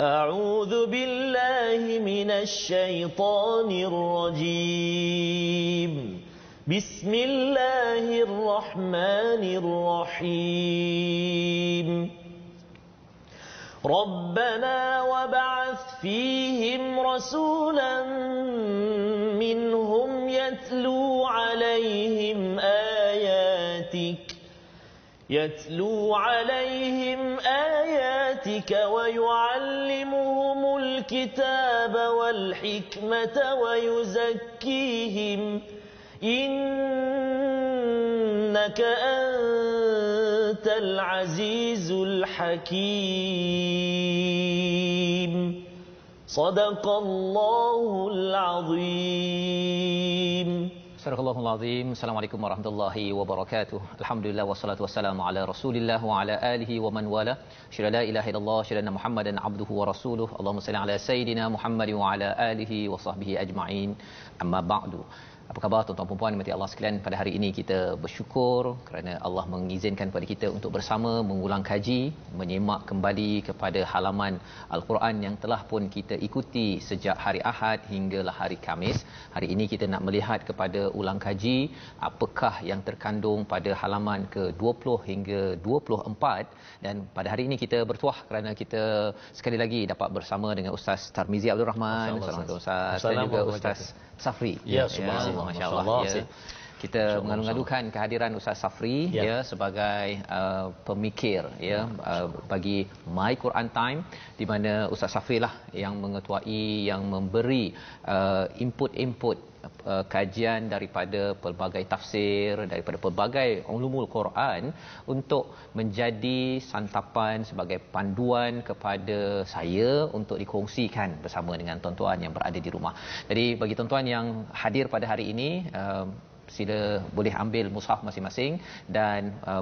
أعوذ بالله من الشيطان الرجيم بسم الله الرحمن الرحيم ربنا وابعث فيهم رسولا منهم يتلو عليهم آياتك ويعلمهم الكتاب والحكمة ويزكيهم إنك أنت العزيز الحكيم صدق الله العظيم. Sadaqallahul Azim. Assalamualaikum warahmatullahi wabarakatuh. Alhamdulillah wassalatu wassalamu ala Rasulillah wa ala alihi wa man wala. Syada la ilaha illallah, syada Muhammadan abduhu wa rasuluh. Allahumma salli ala sayidina Muhammad wa ala alihi wa sahbihi ajma'in. Amma ba'du. Apa khabar tuan-tuan dan puan dimati Allah sekalian? Pada hari ini kita bersyukur kerana Allah mengizinkan kepada kita untuk bersama mengulang kaji, menyemak kembali kepada halaman Al-Quran yang telah pun kita ikuti sejak hari Ahad hinggalah hari Khamis. Hari ini kita nak melihat kepada ulang kaji apakah yang terkandung pada halaman ke-20 hingga 24, dan pada hari ini kita bertuah kerana kita sekali lagi dapat bersama dengan Ustaz Tarmizi Abdul Rahman, Ustaz dan juga Ustaz Safri. Ya, subhanallah. Masya-Allah. Ya. Kita mengalu-alukan kehadiran Ustaz Safri ya sebagai pemikir bagi My Quran Time, di mana Ustaz Safri lah yang mengetuai, yang memberi input-input kajian daripada pelbagai tafsir, daripada pelbagai ulumul Quran untuk menjadi santapan sebagai panduan kepada saya untuk dikongsikan bersama dengan tuan-tuan yang berada di rumah. Jadi bagi tuan-tuan yang hadir pada hari ini, sila boleh ambil mushaf masing-masing dan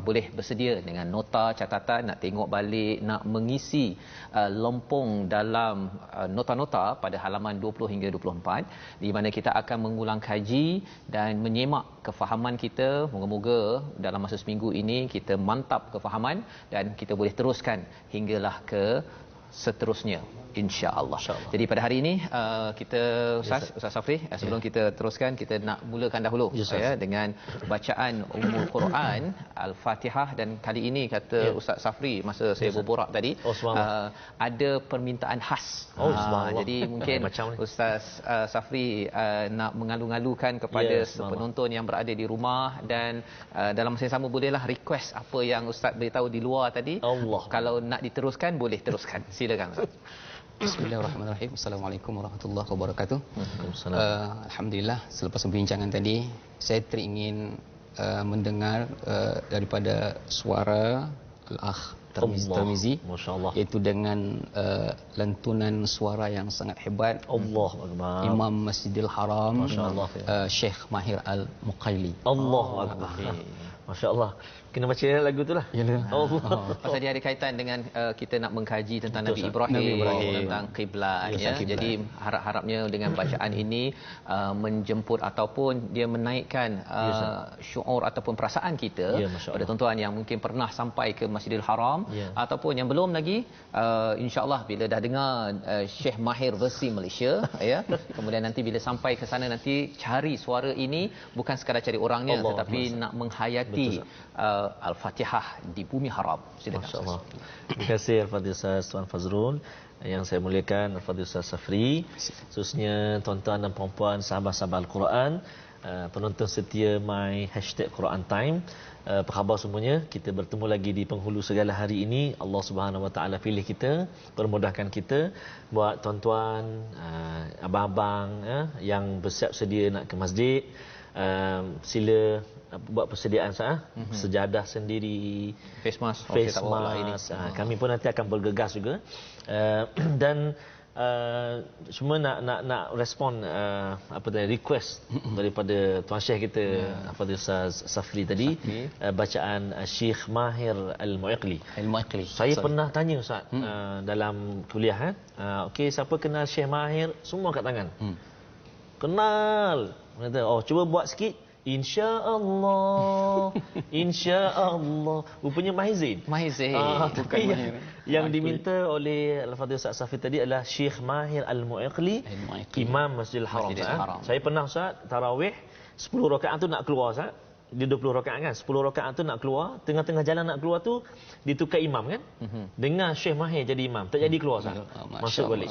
boleh bersedia dengan nota catatan, nak tengok balik, nak mengisi lompong dalam nota-nota pada halaman 20 hingga 24, di mana kita akan mengulang kaji dan menyemak kefahaman kita. Moga-moga dalam masa seminggu ini kita mantap kefahaman dan kita boleh teruskan hinggalah ke seterusnya, insya-Allah. Jadi pada hari ini kita Ustaz Safri, sebelum kita teruskan, kita nak mulakan dahulu dengan bacaan Ummul Quran Al-Fatihah. Dan kali ini kata Ustaz Safri masa saya berborak tadi, ada permintaan khas. Jadi mungkin Ustaz Safri nak mengalu-alukan kepada penonton yang berada di rumah, dan dalam masa yang sama bolehlah request apa yang Ustaz beritahu di luar tadi. Kalau nak diteruskan boleh teruskan. Silakan Ustaz. Bismillahirrahmanirrahim. Assalamualaikum warahmatullahi wabarakatuh. Alhamdulillah, selepas perbincangan tadi saya teringin mendengar daripada suara Al-Akh Tarmizi, iaitu dengan lantunan suara yang sangat hebat, Imam Masjidil Haram, Syekh Mahir Al-Muqaili. Allahu Akbar. Masya-Allah. Kena baca lagu tu lah. Pasal dia ada kaitan dengan kita nak mengkaji tentang Nabi Ibrahim, tentang kiblat ya. Jadi harap-harapnya dengan bacaan ini menjemput ataupun dia menaikkan syuur ataupun perasaan kita pada tuan-tuan yang mungkin pernah sampai ke Masjidil Haram ataupun yang belum lagi, insya-Allah bila dah dengar Syekh Mahir versi Malaysia ya, kemudian nanti bila sampai ke sana nanti cari suara ini bukan sekadar cari orangnya, tetapi nak menghayati Al-Fatihah di bumi haram. Silakan. Terima kasih Al-Fadhil Ustaz Tuan Fazrul, yang saya muliakan Al-Fadhil Ustaz Safri, khususnya tuan-tuan dan puan-puan sahabat-sahabat Al-Quran, penonton setia My #Quran Time. Apa khabar semuanya? Kita bertemu lagi di penghulu segala hari ini. Allah Subhanahu Wa Taala pilih kita, permudahkan kita buat tuan-tuan, abang-abang yang bersiap sedia nak ke masjid. Sila buat persediaan sejadah sendiri, face mask. Kami pun nanti akan bergegas juga, dan cuma nak respon request daripada tuan Syekh kita Fadil Ustaz Safri tadi, bacaan Syekh Mahir Al-Muqaili. Saya pernah tanya Ustaz dalam kuliah okey, siapa kenal Syekh Mahir? Semua angkat tangan. Kenal. Kata, cuba buat sikit. insya-Allah, insya-Allah. Rupanya Mahizin. Tapi yang diminta oleh Al-Fadhil Ustaz Safi tadi adalah Syekh Mahir Al-Mu'iqli, Imam Masjidil Haram. Saya pernah Ustaz tarawih 10 rakaat tu nak keluar Ustaz. Dia 20 rakaat kan, 10 rakaat tu nak keluar, tengah-tengah jalan nak keluar tu ditukar imam kan, dengar Syekh Mahir jadi imam, tak jadi keluar Ustaz, masuk balik.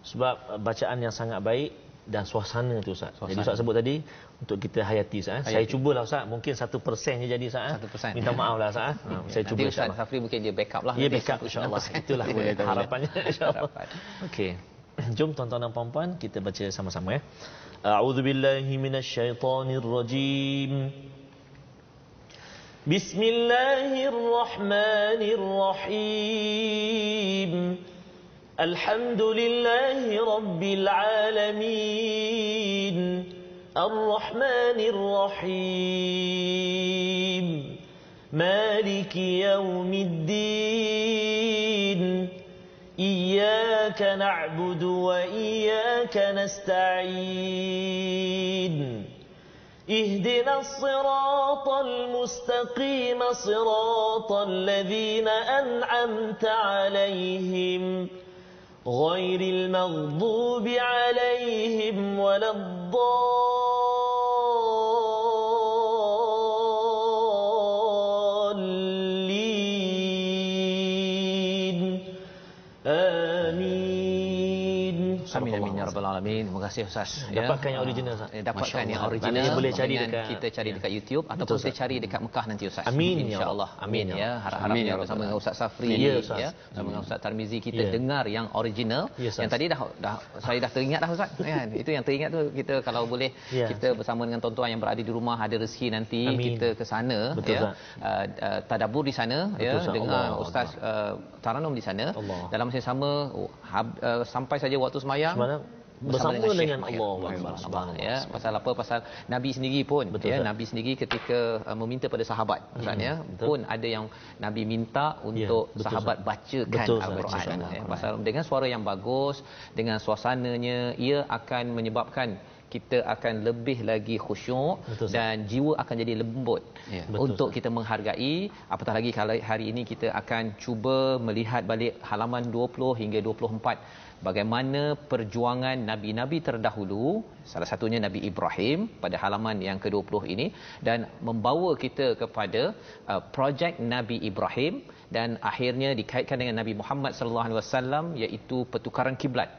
Sebab bacaan yang sangat baik dan suasana tu Ustaz. Jadi Ustaz sebut tadi untuk kita hayati Ustaz. Saya cubalah Ustaz, mungkin 1% je jadi Ustaz. 1%. Minta maaf lah Ustaz. Saya cuba Ustaz Safri mungkin dia backup lah. Ya, backup insya-Allah. Itulah harapannya insya-Allah. Okey. Jom tuan-tuan dan puan-puan kita baca sama-sama ya. A'udzubillahi minasyaitonirrajim. Bismillahirrahmanirrahim. Alhamdulillahi rabbil alamin. Arrahmanir rahim. Maliki yaumiddin. Iyyaka na'budu wa iyyaka nasta'in. اهدنا الصراط المستقيم صراط الذين أنعمت عليهم غير المغضوب عليهم ولا الضالين آمين. Amin amin ya rabbal alamin. Terima kasih Ustaz. Dapatkan yang original Ustaz. Dapatkan yang original. Boleh cari dekat kita cari dekat YouTube ataupun kita cari dekat Mekah nanti Ustaz. Amin insya-Allah. Amin ya. Harap-harapnya bersama dengan Ustaz Safri ya, bersama dengan Ustaz Tarmizi kita dengar yang original. Yang tadi dah saya dah teringat dah Ustaz kan. Itu yang teringat tu kita kalau boleh kita bersama dengan tuan-tuan yang berada di rumah ada rezeki nanti kita ke sana ya. Tadabbur di sana ya, dengar Ustaz Taranum di sana. Dalam masa yang sama sampai saja waktu sembahyang bersama dengan Allah ya. Pasal apa? Pasal Nabi sendiri pun ya, Nabi sendiri ketika meminta pada sahabat ya, pun ada yang Nabi minta untuk sahabat bacakan Al-Quran ya. Pasal dengan suara yang bagus, dengan suasananya, ia akan menyebabkan kita akan lebih lagi khusyuk dan jiwa akan jadi lembut untuk kita menghargai. Apatah lagi kalau hari ini kita akan cuba melihat balik halaman 20 hingga 24 bagaimana perjuangan nabi-nabi terdahulu, salah satunya Nabi Ibrahim pada halaman yang ke-20 ini, dan membawa kita kepada projek Nabi Ibrahim dan akhirnya dikaitkan dengan Nabi Muhammad sallallahu alaihi wasallam, iaitu pertukaran kiblat.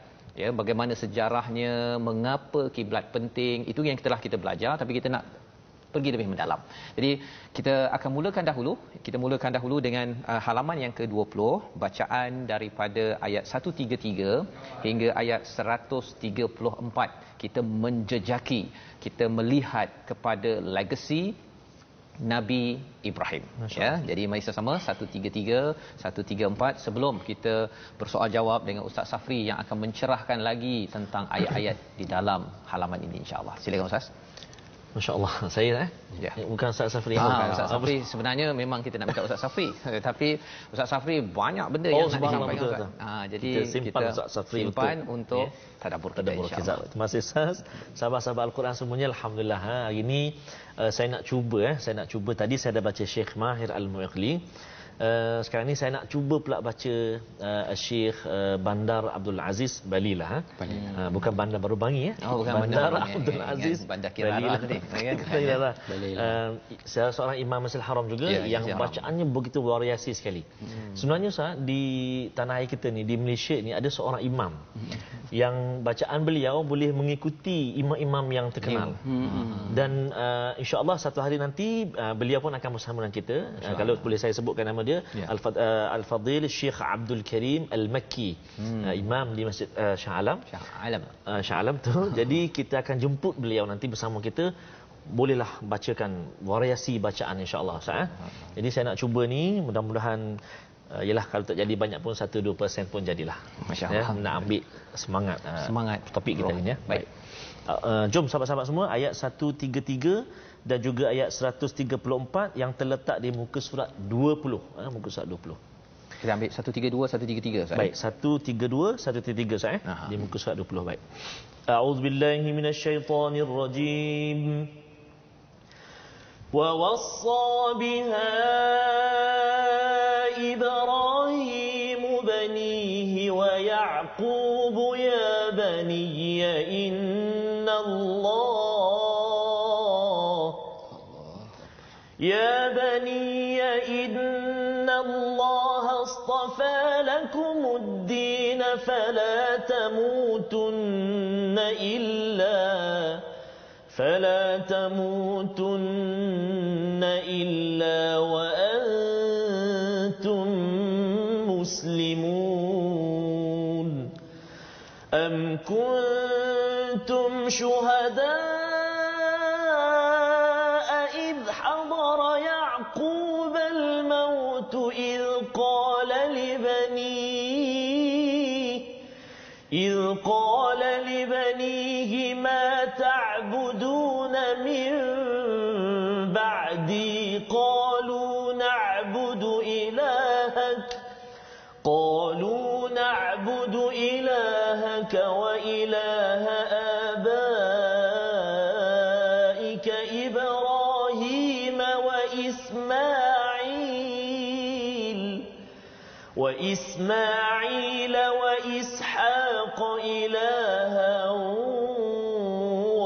Ya, bagaimana sejarahnya, mengapa kiblat penting, itu yang telah kita belajar, tapi kita nak pergi lebih mendalam. Jadi kita akan mulakan dahulu dengan halaman yang ke-20, bacaan daripada ayat 133 hingga ayat 134. Kita menjejaki, kita melihat kepada legasi Nabi Ibrahim ya. Jadi mari sama 133 134 sebelum kita bersoal jawab dengan Ustaz Safri yang akan mencerahkan lagi tentang ayat-ayat di dalam halaman ini insya-Allah. Silakan Ustaz. Masya-Allah. Saya bukan Ustaz Safri. Ustaz Safri sebenarnya memang kita nak minta Ustaz Safri, tapi Ustaz Safri banyak benda yang nak disampaikan. Jadi kita simpan Ustaz Safri untuk tadabbur kita insya-Allah. Terima kasih Ustaz. Sahabat-sahabat Al-Quran semuanya, alhamdulillah hari ini saya nak cuba tadi saya dah baca Syekh Mahir Al-Mu'iqli. Sekarang ni saya nak cuba pula baca Syekh Bandar Abdul Aziz Bali lah. Bukan Bandar Baru Bangi ya. Bukan Bandar Abdul Aziz Bandar Kirara tadi kan. Saya seorang imam Masjidil Haram juga yang bacaannya begitu variasi sekali. Sebenarnya Ustaz, di tanah air kita ni, di Malaysia ni ada seorang imam yang bacaan beliau boleh mengikuti imam-imam yang terkenal. Dan insya-Allah satu hari nanti beliau pun akan bersama dengan kita. Kalau boleh saya sebutkan nama dia, Al-Fadhil Syekh Abdul Karim Al-Makki, imam di Masjid Shah Alam tu. Jadi kita akan jemput beliau nanti bersama kita, bolehlah bacakan variasi bacaan insya-Allah Ustaz. Jadi saya nak cuba ni, mudah-mudahan yalah kalau tak jadi banyak pun 1-2% pun jadilah. Masya-Allah. Nak ambil semangat topik kita ni ya. Baik. Jom sahabat-sahabat semua, ayat 133 dan juga ayat 134 yang terletak di muka surat 20. Muka surat 20. Kita ambil 132 133 Ustaz. Baik, 132 133 Ustaz di muka surat 20. Baik. A'udzubillahi minasyaitonirrajim. ووصى بها إبراهيم بنيه ويعقوب يا بني إن الله اصطفى لكم الدين فلا تموتن إلا وأنتم مسلمون أم كنتم شهداء إذ حضر يعقوب الموت إذ قال لبنيه ما تعبدون من بعدي قالوا نعبد إلهك وإله آبائك إبراهيم وإسماعيل وإسحاق إلها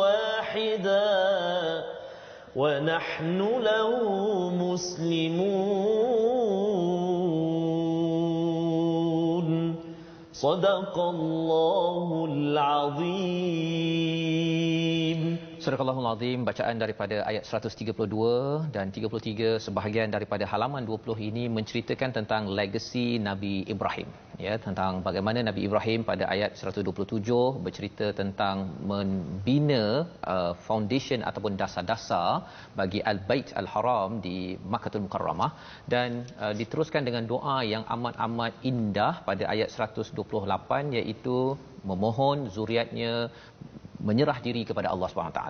واحدا ونحن له مسلمون صدق الله العظيم. Surah Al-Allahul Azim, bacaan daripada ayat 132 dan 33 sebahagian daripada halaman 20 ini menceritakan tentang legasi Nabi Ibrahim, ya, tentang bagaimana Nabi Ibrahim pada ayat 127 bercerita tentang membina foundation ataupun dasar-dasar bagi Al-Bait Al-Haram di Makkahul Mukarramah, dan diteruskan dengan doa yang amat-amat indah pada ayat 128, iaitu memohon zuriatnya menyerah diri kepada Allah SWT.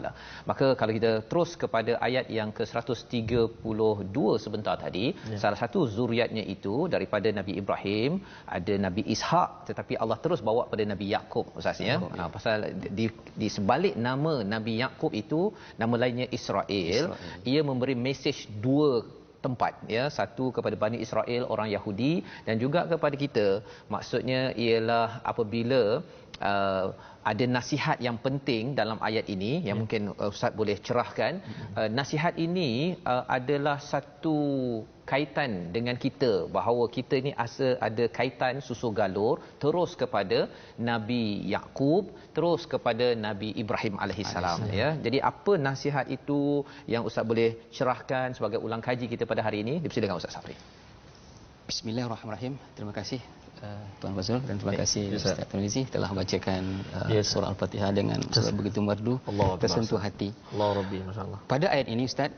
Maka kalau kita terus kepada ayat yang ke-132 sebentar tadi, salah satu zuriatnya itu daripada Nabi Ibrahim ada Nabi Ishak, tetapi Allah terus bawa pada Nabi Yaqub usahanya. Pasal di sebalik nama Nabi Yaqub itu nama lainnya Israel. Ia memberi mesej dua tempat, ya, satu kepada Bani Israel orang Yahudi dan juga kepada kita. Maksudnya ialah apabila ada nasihat yang penting dalam ayat ini yang mungkin Ustaz boleh cerahkan. Nasihat ini adalah satu kaitan dengan kita, bahawa kita ni ada kaitan susu galur terus kepada Nabi Yaqub, terus kepada Nabi Ibrahim alaihissalam, ya. Jadi apa nasihat itu yang Ustaz boleh cerahkan sebagai ulang kaji kita pada hari ini? Dipersilakan Ustaz Safri. Bismillahirrahmanirrahim. Terima kasih Tuan Fazrul dan terima kasih Ustaz Tarmizi telah bacakan surah Al-Fatihah dengan suara begitu merdu, tersentuh hati. Allah Rabbi, masya-Allah. Pada ayat ini Ustaz,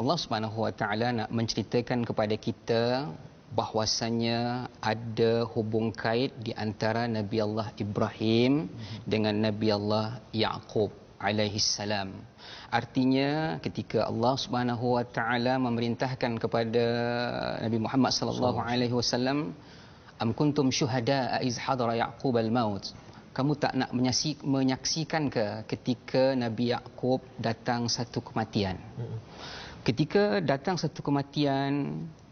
Allah Subhanahu Wa Taala nak menceritakan kepada kita bahwasanya ada hubung kait di antara Nabi Allah Ibrahim dengan Nabi Allah Yaqub alaihi salam. Artinya ketika Allah Subhanahu Wa Taala memerintahkan kepada Nabi Muhammad sallallahu alaihi wasallam, am kuntum syuhada iz hadara Yaqub al-maut, kamu tak nak menyaksikan ke ketika Nabi Yaqub datang satu kematian? Ketika datang satu kematian,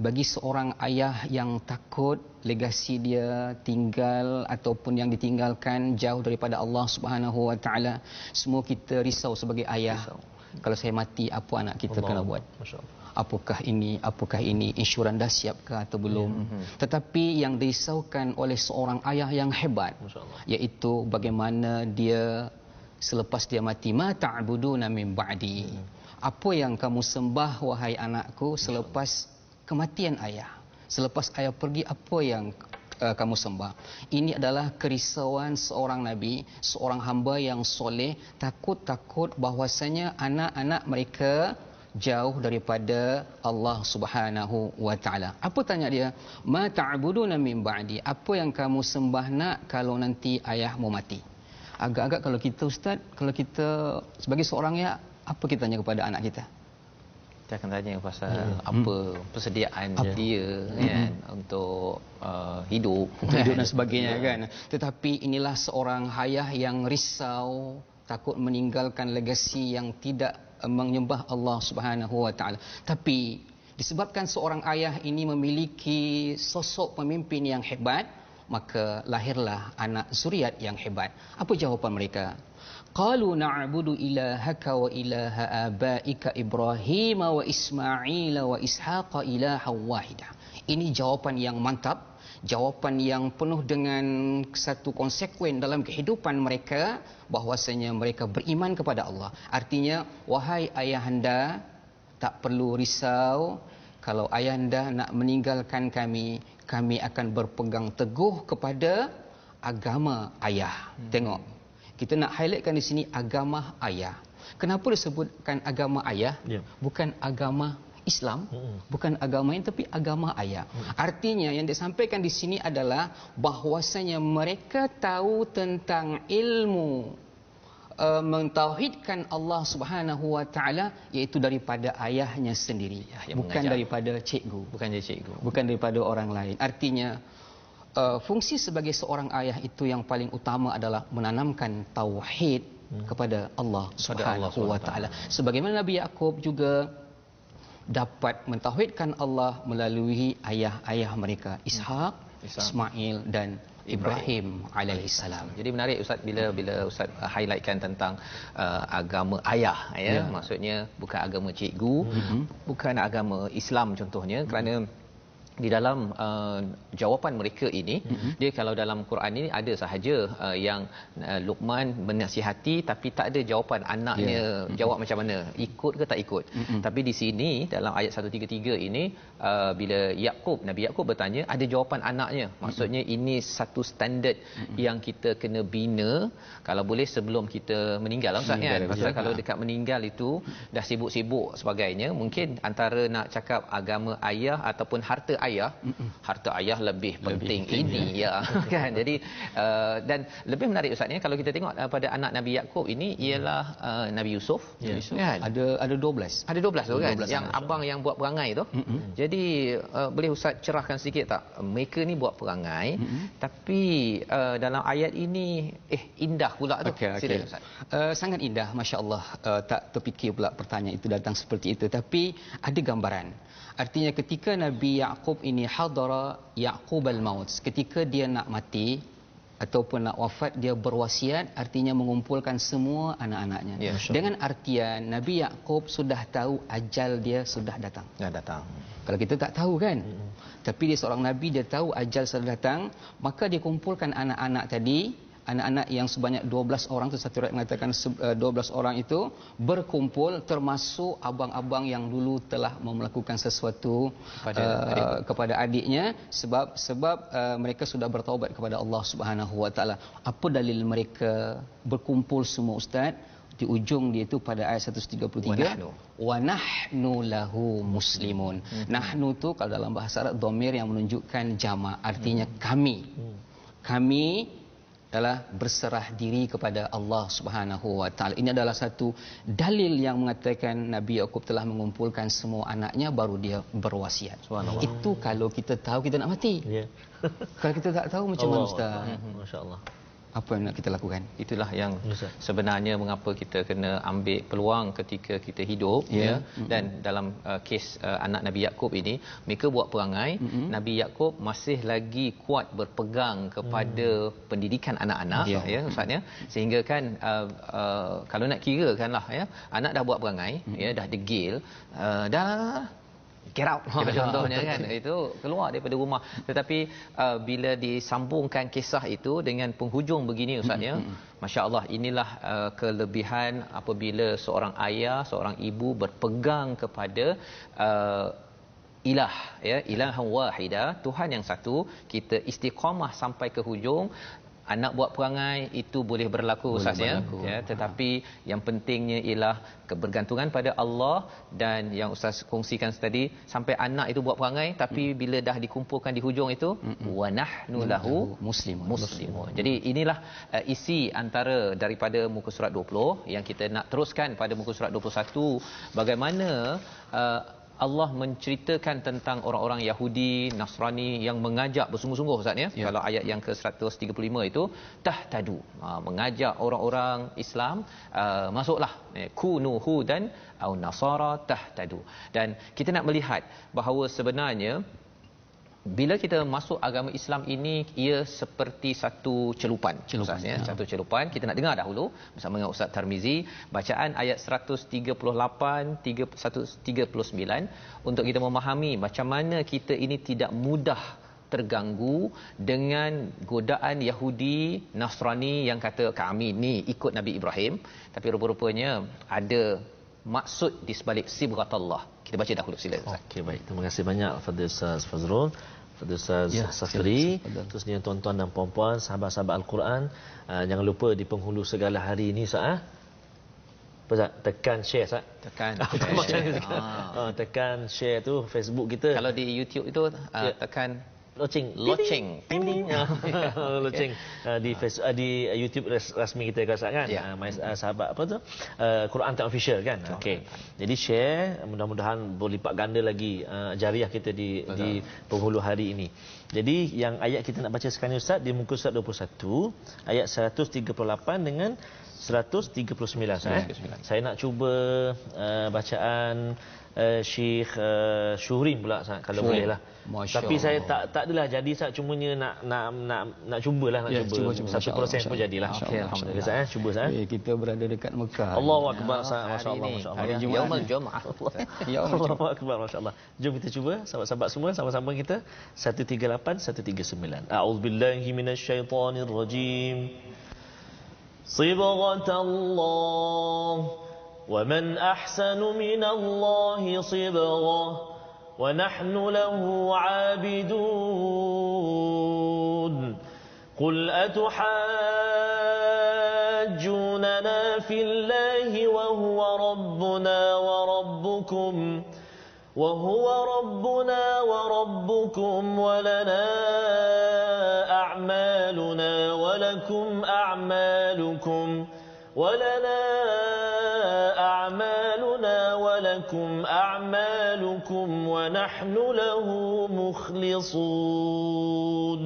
bagi seorang ayah yang takut legasi dia tinggal ataupun yang ditinggalkan jauh daripada Allah Subhanahu Wa Taala, semua kita risau sebagai ayah. Kalau saya mati, apa anak kita kena buat? Apakah ini insuran dah siapkah atau belum? Tetapi yang dirisaukan oleh seorang ayah yang hebat, iaitu bagaimana dia selepas dia mati, ma ta'buduna min ba'di, apa yang kamu sembah wahai anakku selepas kematian ayah, selepas ayah pergi, apa yang kamu sembah? Ini adalah kerisauan seorang nabi, seorang hamba yang soleh, takut bahwasanya anak-anak mereka jauh daripada Allah Subhanahu Wa Taala. Apa tanya dia? Ma ta'buduna min ba'di, apa yang kamu sembah nak kalau nanti ayahmu mati? Agak-agak kalau kita Ustaz, kalau kita sebagai seorang ya, apa kita tanya kepada anak kita? Kita akan tanya pasal apa persediaan dia kan untuk hidup dan sebagainya kan. Tetapi inilah seorang ayah yang risau takut meninggalkan legasi yang tidak menyembah Allah Subhanahu wa taala. Tapi disebabkan seorang ayah ini memiliki sosok pemimpin yang hebat, maka lahirlah anak zuriat yang hebat. Apa jawapan mereka? Qalu na'budu ilahaka wa ilaha abaika Ibrahim wa Ismail wa Ishaq ilahan wahidah. Ini jawapan yang mantap, jawapan yang penuh dengan satu konsekuen dalam kehidupan mereka, bahwasanya mereka beriman kepada Allah. Artinya, wahai ayahanda, tak perlu risau. Kalau ayahanda nak meninggalkan kami, kami akan berpegang teguh kepada agama ayah. Tengok, kita nak highlightkan di sini agama ayah. Kenapa disebutkan agama ayah? Bukan agama Islam, bukan agama ini, tapi agama ayah. Artinya yang disampaikan di sini adalah bahwasanya mereka tahu tentang ilmu mentauhidkan Allah Subhanahu wa taala, iaitu daripada ayahnya sendiri, bukan daripada cikgu, bukan daripada orang lain. Artinya fungsi sebagai seorang ayah itu yang paling utama adalah menanamkan tauhid kepada Allah Subhanahu wa taala. Sebagaimana Nabi Yaqub juga dapat mentauhidkan Allah melalui ayah-ayah mereka, Ishaq, Ismail dan Ibrahim alaihissalam. Jadi menarik Ustaz bila Ustaz highlightkan tentang agama ayah, ya. Maksudnya bukan agama cikgu, bukan agama Islam contohnya, kerana di dalam jawapan mereka ini, dia kalau dalam Quran ini ada sahaja yang Luqman menasihati, tapi tak ada jawapan anaknya jawab macam mana, ikut ke tak ikut. Tapi di sini dalam ayat 133 ini, bila Nabi Yaqub bertanya, ada jawapan anaknya. Maksudnya ini satu standard yang kita kena bina kalau boleh sebelum kita meninggal, Ustaz, kan? Pasal kalau dekat meninggal itu dah sibuk-sibuk sebagainya, mungkin antara nak cakap agama ayah ataupun harta ayah lebih penting ini, ya kan. Jadi dan lebih menarik Ustaz, kalau kita tengok pada anak Nabi Yaqub ini ialah Nabi Yusuf, kan? Ada 12 tu kan, yang abang yang buat perangai tu. Jadi boleh Ustaz cerahkan sedikit tak, mereka ni buat perangai, tapi dalam ayat ini indah pula tu. Silakan Ustaz. Sangat indah, masya-Allah. Tak terfikir pula pertanyaan itu datang seperti itu, tapi ada gambaran. Artinya ketika Nabi Yaqub ini hadara Yaqub al-maut, ketika dia nak mati ataupun nak wafat, dia berwasiat, artinya mengumpulkan semua anak-anaknya. Dengan artian Nabi Yaqub sudah tahu ajal dia sudah datang. Kalau kita tak tahu kan. Tapi dia seorang nabi, dia tahu ajal sudah datang, maka dia kumpulkan anak-anak tadi. Anak-anak yang sebanyak 12 orang tu, satu riwayat mengatakan 12 orang itu berkumpul, termasuk abang-abang yang dulu telah melakukan sesuatu kepada adiknya, sebab mereka sudah bertaubat kepada Allah Subhanahu wa taala. Apa dalil mereka berkumpul semua, Ustaz? Di ujung dia itu pada ayat 133, wa nahnu lahu muslimun. Nahnu tu kalau dalam bahasa Arab dhamir yang menunjukkan jamak, artinya kami adalah berserah diri kepada Allah Subhanahu wa taala. Ini adalah satu dalil yang mengatakan Nabi Yaqub telah mengumpulkan semua anaknya, baru dia berwasiat. Itu kalau kita tahu kita nak mati. Kalau kita tak tahu macam mana, Ustaz? Masya-Allah. Apa yang nak kita lakukan? Itulah yang sebenarnya mengapa kita kena ambil peluang ketika kita hidup, dan dalam kes anak Nabi Yaqub ini, mereka buat perangai. Nabi Yaqub masih lagi kuat berpegang kepada pendidikan anak-anak, ya Ustaz, ya. Sehingga kan kalau nak kirakanlah, ya, anak dah buat perangai, dah degil, dah get out contohnya kan, itu keluar daripada rumah. Tetapi bila disambungkan kisah itu dengan penghujung begini, Ustaz, ya, masya-Allah, inilah kelebihan apabila seorang ayah, seorang ibu berpegang kepada ilahan wahidah, Tuhan yang satu. Kita istiqamah sampai ke hujung. Anak buat perangai itu boleh berlaku, Ustaz, ya. Tetapi yang pentingnya ialah kebergantungan pada Allah, dan yang Ustaz kongsikan tadi, sampai anak itu buat perangai, tapi bila dah dikumpulkan di hujung itu, wa nahnu lahu muslimun. Jadi inilah isi antara daripada muka surat 20 yang kita nak teruskan pada muka surat 21, bagaimana Allah menceritakan tentang orang-orang Yahudi, Nasrani yang mengajak bersungguh-sungguh Ustaz ya. Kalau ayat yang ke-135 itu tahtadu, mengajak orang-orang Islam masuklah kunu hudan au nasara tahtadu. Dan kita nak melihat bahawa sebenarnya bila kita masuk agama Islam ini, ia seperti satu celupan ya, satu celupan. Kita nak dengar dahulu bersama dengan Ustaz Tarmizi bacaan ayat 138 139 untuk kita memahami macam mana kita ini tidak mudah terganggu dengan godaan Yahudi Nasrani yang kata kami ni ikut Nabi Ibrahim, tapi rupa-rupanya ada maksud di sebalik sibghatullah. Kita baca dahulu, sila Ustaz. Okey, baik. Terima kasih banyak Fadil Ustaz Fazrul, Fadil Ustaz Safri, khususnya tuan-tuan dan puan-puan, sahabat-sahabat Al-Quran. Jangan lupa di penghulu segala hari ini Ustaz, tekan share Ustaz. Tekan share tu Facebook kita. Kalau di YouTube itu tekan loceng loceng di Facebook, di YouTube rasmi kita kan, sahabat apa tu, Quran Time Official kan. Okey, jadi share, mudah-mudahan berlipat ganda lagi jariah kita di penghulu hari ini. Jadi yang ayat kita nak baca sekarang ni Ustaz, di muka surat 21 ayat 138 dengan 139 saya nak cuba bacaan Syekh Syuhrin pula Ustaz, kalau boleh lah. Tapi saya tak adalah jadi Ustaz, cumanya nak cubalah, cuba 1% pun jadilah. Okey, alhamdulillah. Saya cuba Ustaz. Kita berada dekat Mekah. Allahu akbar Ustaz, masya-Allah, masya-Allah. Hari Jumaat, Jumaat. Allahu akbar, masya-Allah. Jom kita cuba sahabat-sahabat semua, sama-sama kita 138 139. A'udzubillahi minasyaitonir rajim. Sibghatallah ومن أحسن من الله صبغة ونحن له عابدون قل أتحاجوننا في الله وهو ربنا وربكم ولنا أعمالنا ولكم أعمالكم ونحن له مخلصون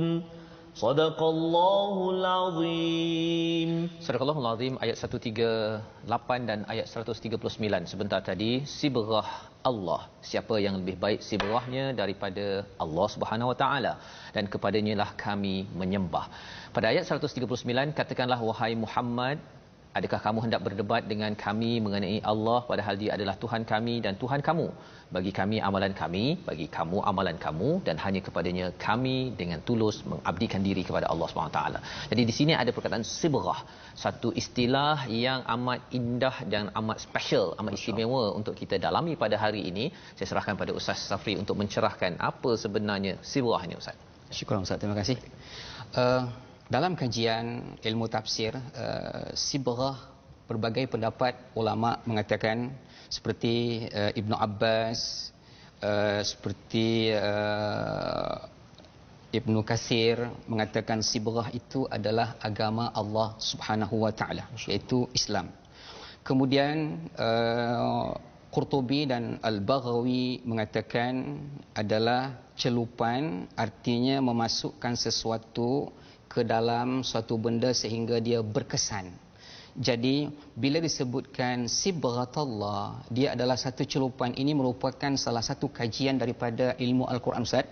صدق الله العظيم. Sadaqallahul Azim, ayat 138 dan ayat 139 sebentar tadi. Sibghah Allah, siapa yang lebih baik sibghahnya daripada Allah Subhanahu Wa Taala, dan kepadanya lah kami menyembah. Pada ayat 139, katakanlah wahai Muhammad, adakah kamu hendak berdebat dengan kami mengenai Allah padahal Dia adalah Tuhan kami dan Tuhan kamu? Bagi kami amalan kami, bagi kamu amalan kamu, dan hanya kepadanya kami dengan tulus mengabdikan diri kepada Allah SWT. Jadi di sini ada perkataan sibghah, satu istilah yang amat indah dan amat special, amat istimewa untuk kita dalami pada hari ini. Saya serahkan pada Ustaz Safri untuk mencerahkan apa sebenarnya sibghah ini Ustaz. Syukur Ustaz, terima kasih. Dalam kajian ilmu tafsir, sibghah, berbagai pendapat ulama mengatakan, seperti Ibnu Abbas, seperti Ibnu Katsir mengatakan sibghah itu adalah agama Allah Subhanahu Wa Taala, iaitu Islam. Kemudian Qurtubi dan Al-Baghawi mengatakan adalah celupan, artinya memasukkan sesuatu ke dalam suatu benda sehingga dia berkesan. Jadi bila disebutkan sibghatullah, dia adalah satu celupan, ini merupakan salah satu kajian daripada ilmu Al-Quran Ustaz,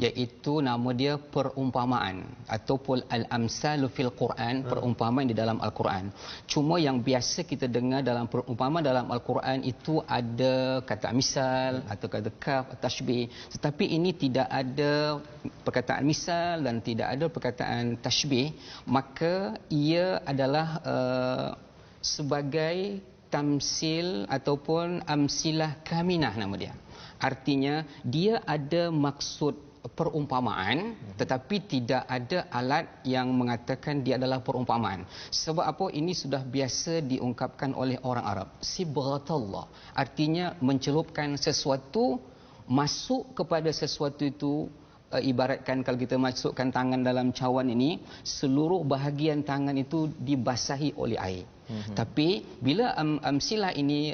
iaitu nama dia perumpamaan ataupun al-amsalu fil Quran, perumpamaan di dalam Al-Quran. Cuma yang biasa kita dengar dalam perumpamaan dalam Al-Quran itu ada kata misal atau kata kaf, tashbih, tetapi ini tidak ada perkataan misal dan tidak ada perkataan tashbih, maka ia adalah sebagai tamsil ataupun amsilah kaminah nama dia. Artinya dia ada maksud perumpamaan tetapi tidak ada alat yang mengatakan dia adalah perumpamaan. Sebab apa? Ini sudah biasa diungkapkan oleh orang Arab. Sibghatullah artinya mencelupkan sesuatu masuk kepada sesuatu itu. Ibaratkan kalau kita masukkan tangan dalam cawan ini, seluruh bahagian tangan itu dibasahi oleh air. Tapi bila amsilah ini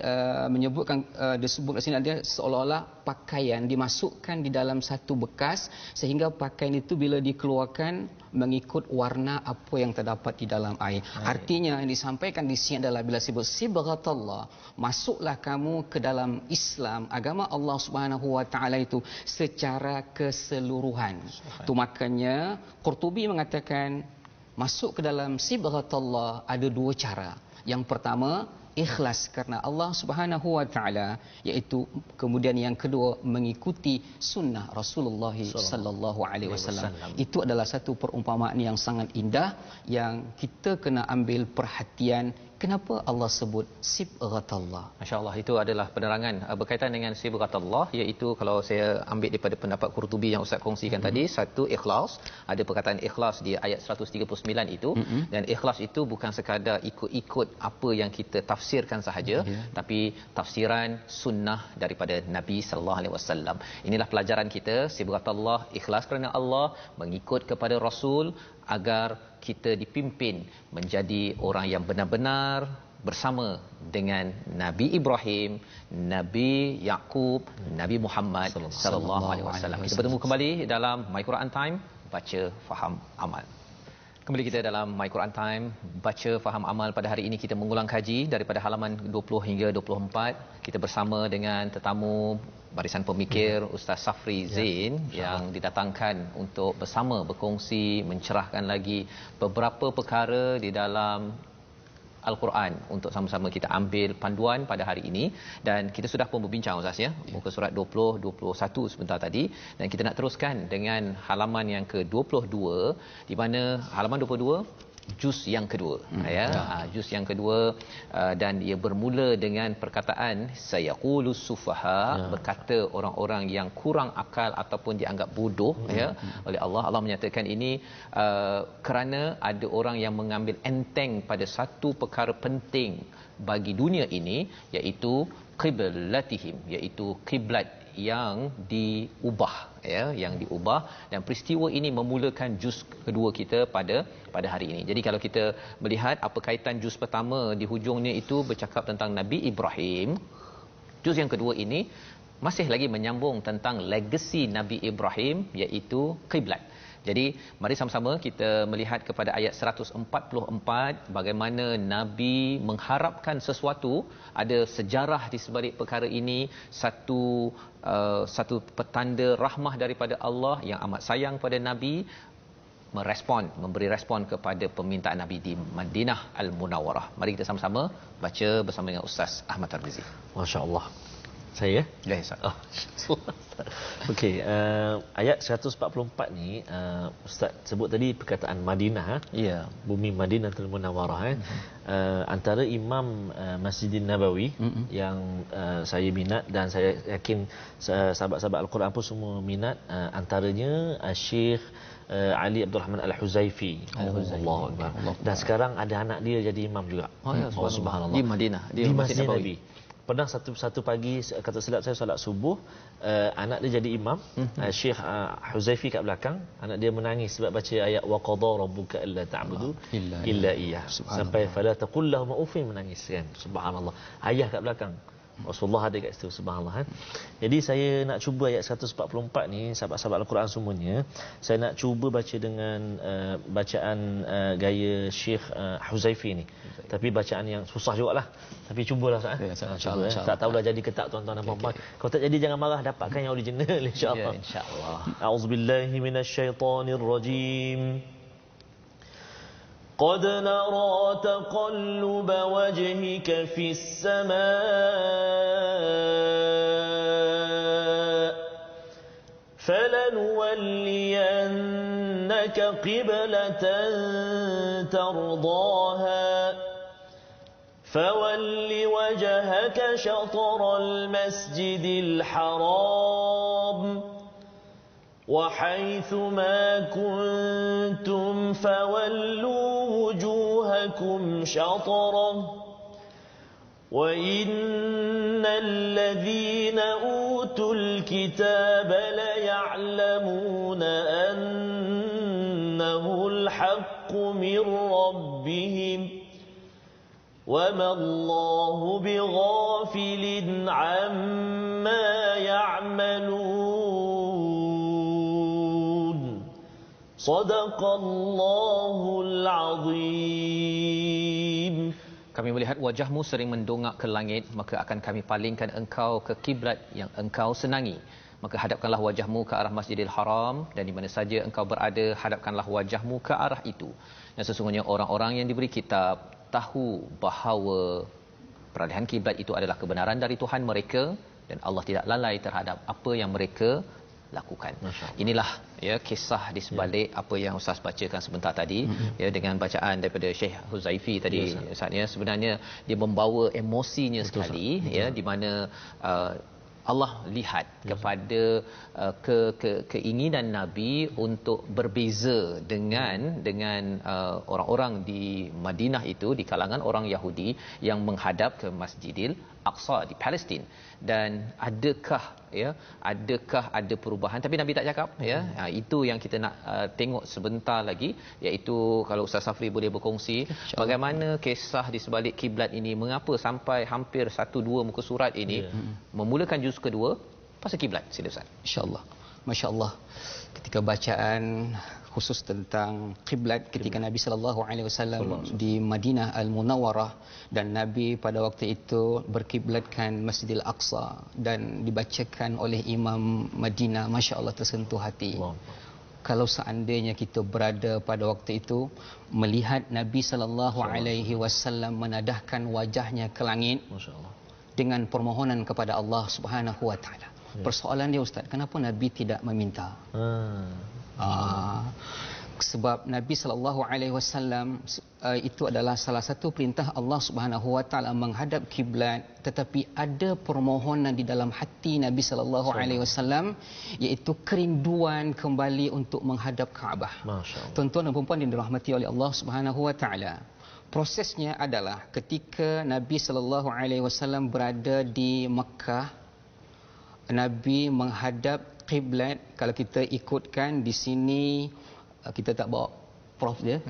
menyebutkan disebut di sini ada seolah-olah pakaian dimasukkan di dalam satu bekas sehingga pakaian itu bila dikeluarkan mengikut warna apa yang terdapat di dalam air. Artinya yang disampaikan di sini adalah bila sebut sibghatullah, masuklah kamu ke dalam Islam, agama Allah Subhanahu wa taala itu secara keseluruhan. Itu makanya Qurtubi mengatakan masuk ke dalam sibghatullah ada dua cara. Yang pertama, ikhlas kerana Allah Subhanahu wa taala, iaitu kemudian yang kedua mengikuti sunnah Rasulullah sallallahu alaihi wasallam. Itu adalah satu perumpamaan yang sangat indah yang kita kena ambil perhatian. Kenapa Allah sebut sibghatullah? Masya-Allah, itu adalah penerangan berkaitan dengan sibghatullah, iaitu kalau saya ambil daripada pendapat Qurtubi yang Ustaz kongsikan tadi, satu ikhlas, ada perkataan ikhlas di ayat 139 itu, dan ikhlas itu bukan sekadar ikut-ikut apa yang kita tafsirkan sahaja, tapi tafsiran sunnah daripada Nabi sallallahu alaihi wasallam. Inilah pelajaran kita, sibghatullah, ikhlas kerana Allah, mengikut kepada Rasul agar kita dipimpin menjadi orang yang benar-benar bersama dengan Nabi Ibrahim, Nabi Yaqub, Nabi Muhammad sallallahu alaihi wasallam. Kita bertemu kembali dalam My Quran Time, baca faham amal. Kembali kita dalam My Quran Time, baca faham amal. Pada hari ini kita mengulang kaji daripada halaman 20 hingga 24. Kita bersama dengan tetamu barisan pemikir Ustaz Safri Zain yang didatangkan untuk bersama berkongsi, mencerahkan lagi beberapa perkara di dalam Al-Quran untuk sama-sama kita ambil panduan pada hari ini. Dan kita sudah pun berbincang Ustaz ya, muka surat 20, 21 sebentar tadi, dan kita nak teruskan dengan halaman yang ke-22, di mana halaman 22 juz yang kedua, juz yang kedua, dan ia bermula dengan perkataan sayaqulus sufaha, berkata orang-orang yang kurang akal ataupun dianggap bodoh oleh Allah. Allah menyatakan ini kerana ada orang yang mengambil enteng pada satu perkara penting bagi dunia ini, iaitu qiblatihim, iaitu kiblat yang diubah, yang diubah, dan peristiwa ini memulakan juz kedua kita pada hari ini. Jadi kalau kita melihat apa kaitan juz pertama di hujungnya itu bercakap tentang Nabi Ibrahim, juz yang kedua ini masih lagi menyambung tentang legasi Nabi Ibrahim, iaitu kiblat. Jadi mari sama-sama kita melihat kepada ayat 144, bagaimana Nabi mengharapkan sesuatu, ada sejarah di sebalik perkara ini, satu petanda rahmah daripada Allah yang amat sayang pada Nabi, memberi respon kepada permintaan Nabi di Madinah Al-Munawwarah. Mari kita sama-sama baca bersama dengan Ustaz Ahmad Tarmizi. Masya-Allah. Saya? Ya, Ustaz. Okey, ayat 144 ni Ustaz sebut tadi perkataan Madinah, bumi Madinatul Munawwarah. Antara imam Masjidin Nabawi yang saya minat, dan saya yakin sahabat-sahabat Al-Quran pun semua minat, antaranya Syekh Ali Abdul Rahman Al-Huzaifi. Allahu Akbar. Dan sekarang ada anak dia jadi imam juga. Subhanallah. Di Madinah, di Masjid Nabawi. Pernah satu pagi, kata silap saya, solat subuh, anak dia jadi imam, Syekh Huzaifi kat belakang, anak dia menangis sebab baca ayat wa qada rabbuka alla ta'budu illa iyyah, sampai fala taqul lahum uffin, menangis kan. Subhanallah. Ayah kat belakang, Rasulullah ada kat situ, subhanallah. Jadi saya nak cuba ayat 144 ni, sahabat-sahabat Al-Quran semuanya, saya nak cuba baca dengan bacaan gaya Syekh Huzaifi ni. Tapi bacaan yang susah jugalah. Tapi cubalah Ustaz. Tak tahulah jadi ke tak tuan-tuan dan puan-puan. Kalau tak jadi jangan marah, dapatkan yang original insya-Allah. Insya-Allah. A'udzubillahi minasyaitonirrajim. قد نرى تقلب وجهك في السماء فلنولينك قبلة ترضاها فول وجهك شطر المسجد الحرام وحيث ما كنتم فولوا وجوهكم شطره وإن الذين أوتوا الكتاب ليعلمون أنه الحق من ربهم وَمَا اللَّهُ بِغَافِلٍ عَمَّا يَعْمَلُونَ صدق الله العظيم. Kami melihat wajahmu sering mendongak ke langit, maka akan kami palingkan engkau ke kiblat yang engkau senangi. Maka hadapkanlah wajahmu ke arah Masjidil Haram, dan di mana saja engkau berada, hadapkanlah wajahmu ke arah itu. Dan sesungguhnya orang-orang yang diberi kitab tahu bahawa peralihan kiblat itu adalah kebenaran dari Tuhan mereka, dan Allah tidak lalai terhadap apa yang mereka lakukan. Inilah ya kisah di sebalik apa yang Ustaz bacakan sebentar tadi, ya, dengan bacaan daripada Syekh Huzaifi tadi. Ustaz, ya, sebenarnya dia membawa emosinya sekali, ya, di mana Allah lihat kepada keinginan Nabi untuk berbeza dengan orang-orang di Madinah itu, di kalangan orang Yahudi yang menghadap ke Masjidil Aqsa di Palestin. Dan adakah ada perubahan, tapi Nabi tak cakap, ya. Itu yang kita nak tengok sebentar lagi, iaitu kalau Ustaz Safri boleh berkongsi bagaimana kisah di sebalik kiblat ini, mengapa sampai hampir 1-2 muka surat ini memulakan juz kedua pasal kiblat. Sila Ustaz. Insya-Allah. Masya-Allah. Ketika bacaan khusus tentang kiblat ketika Nabi sallallahu alaihi wasallam di Madinah Al-Munawwarah, dan Nabi pada waktu itu berkiblatkan Masjidil Aqsa dan dibacakan oleh Imam Madinah, masya-Allah tersentuh hati. Kalau seandainya kita berada pada waktu itu melihat Nabi sallallahu alaihi wasallam menadahkan wajahnya ke langit, masya-Allah, dengan permohonan kepada Allah Subhanahu wa taala. Persoalan dia, Ustaz, kenapa Nabi tidak meminta? Sebab Nabi sallallahu alaihi wasallam itu adalah salah satu perintah Allah Subhanahu wa taala menghadap kiblat, tetapi ada permohonan di dalam hati Nabi sallallahu alaihi wasallam, iaitu kerinduan kembali untuk menghadap Kaabah. Tuan-tuan dan puan-puan yang dirahmati oleh Allah Subhanahu wa taala, prosesnya adalah ketika Nabi sallallahu alaihi wasallam berada di Mekah, Nabi menghadap kiblat. Kalau kita ikutkan di sini, kita tak bawa prof dia.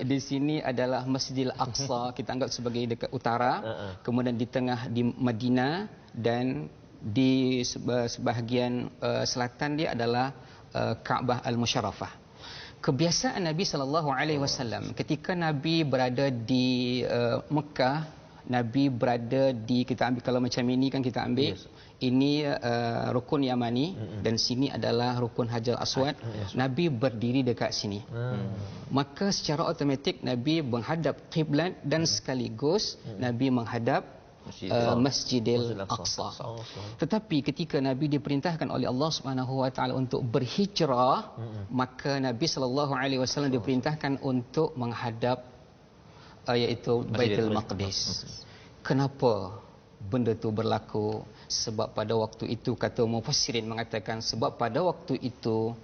Di sini adalah Masjidil Aqsa, kita anggap sebagai dekat utara. Kemudian di tengah di Madinah, dan di sebahagian selatan dia adalah Kaabah Al-Musharrafah. Kebiasaan Nabi sallallahu alaihi wasallam ketika Nabi berada di Mekah, Nabi berada di, kita ambil kalau macam ini kan, kita ambil ini rukun Yamani, dan sini adalah rukun Hajar Aswad. Nabi berdiri dekat sini. Maka secara automatik Nabi menghadap kiblat, dan sekaligus Nabi menghadap Masjidil Aqsa. Tetapi ketika Nabi diperintahkan oleh Allah Subhanahu wa taala untuk berhijrah, maka Nabi sallallahu alaihi wasallam diperintahkan untuk menghadap iaitu Baitul Maqdis. Kenapa benda itu berlaku? Sebab pada waktu itu, kata mufassirin mengatakan, sebab pada waktu itu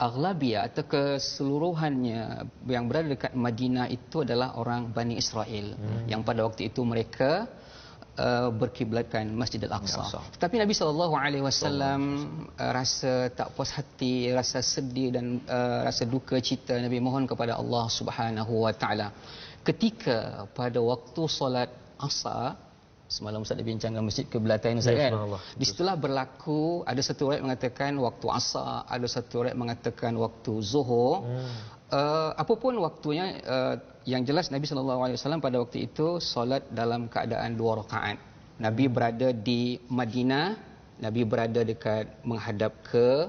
aghlabiyah atau keseluruhannya yang berada dekat Madinah itu adalah orang Bani Israel, yang pada waktu itu mereka berkiblatkan Masjidil Aqsa. Tetapi Nabi SAW rasa tak puas hati, rasa sedih dan rasa duka cita. Nabi mohon kepada Allah Subhanahu wa taala. Ketika pada waktu solat Asar, semalam Ustaz bincangkan masjid kiblatain Ustaz, kan? Di situlah berlaku, ada satu riwayat mengatakan waktu Asar, ada satu riwayat mengatakan waktu Zuhur. Apapun waktunya, yang jelas Nabi SAW pada waktu itu solat dalam keadaan 2 rakaat. Nabi berada di Madinah, Nabi berada dekat menghadap ke